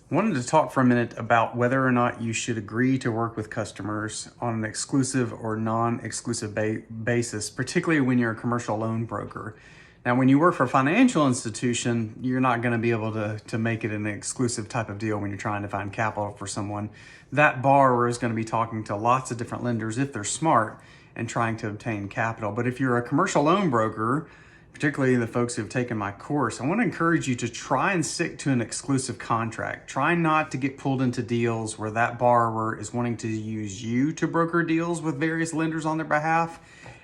Wanted to talk for a minute about whether or not you should agree to work with customers on an exclusive or non-exclusive basis, particularly when you're a commercial loan broker. Now, when you work for a financial institution, you're not going to be able to make it an exclusive type of deal when you're trying to find capital for someone. That borrower is going to be talking to lots of different lenders if they're smart and trying to obtain capital. But if you're a commercial loan broker, particularly the folks who have taken my course, I want to encourage you to try and stick to an exclusive contract. Try not to get pulled into deals where that borrower is wanting to use you to broker deals with various lenders on their behalf.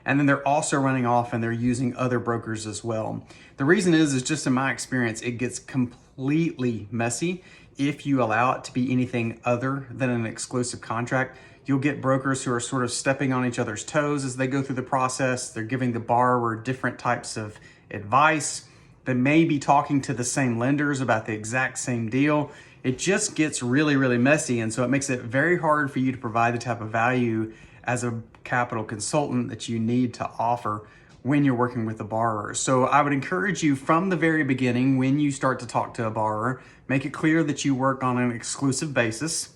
And then they're also running off and they're using other brokers as well. The reason is just in my experience, it gets completely messy if you allow it to be anything other than an exclusive contract. You'll get brokers who are sort of stepping on each other's toes as they go through the process. They're giving the borrower different types of advice. They may be talking to the same lenders about the exact same deal. It just gets really, really messy. And so it makes it very hard for you to provide the type of value as a capital consultant that you need to offer when you're working with the borrower. So I would encourage you from the very beginning, when you start to talk to a borrower, make it clear that you work on an exclusive basis.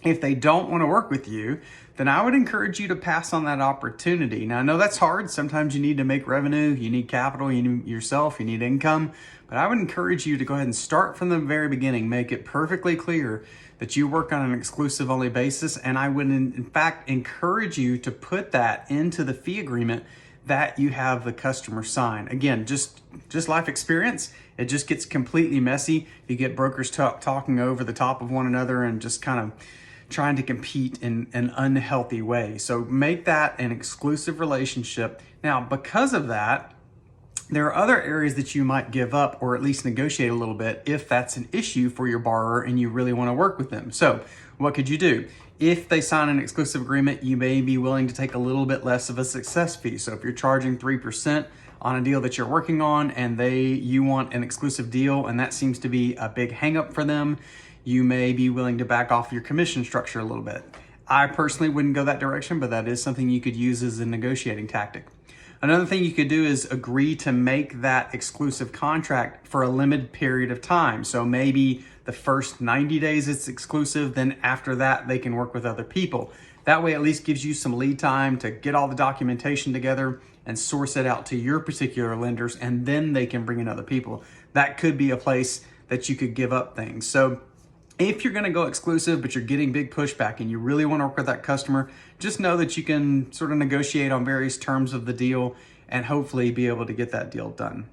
If they don't want to work with you, then I would encourage you to pass on that opportunity. Now, I know that's hard. Sometimes you need to make revenue, you need capital, you need yourself, you need income. But I would encourage you to go ahead and start from the very beginning. Make it perfectly clear that you work on an exclusive only basis. And I would, in fact, encourage you to put that into the fee agreement that you have the customer sign. Again, just life experience. It just gets completely messy. You get brokers talking over the top of one another and just kind of trying to compete in an unhealthy way. So make that an exclusive relationship. Now, because of that, there are other areas that you might give up or at least negotiate a little bit if that's an issue for your borrower and you really want to work with them. So what could you do? If they sign an exclusive agreement, you may be willing to take a little bit less of a success fee. So if you're charging 3% on a deal that you're working on and you want an exclusive deal and that seems to be a big hang up for them, you may be willing to back off your commission structure a little bit. I personally wouldn't go that direction, but that is something you could use as a negotiating tactic. Another thing you could do is agree to make that exclusive contract for a limited period of time. So maybe the first 90 days it's exclusive, then after that they can work with other people. That way at least gives you some lead time to get all the documentation together and source it out to your particular lenders, and then they can bring in other people. That could be a place that you could give up things. So if you're going to go exclusive, but you're getting big pushback and you really want to work with that customer, just know that you can sort of negotiate on various terms of the deal and hopefully be able to get that deal done.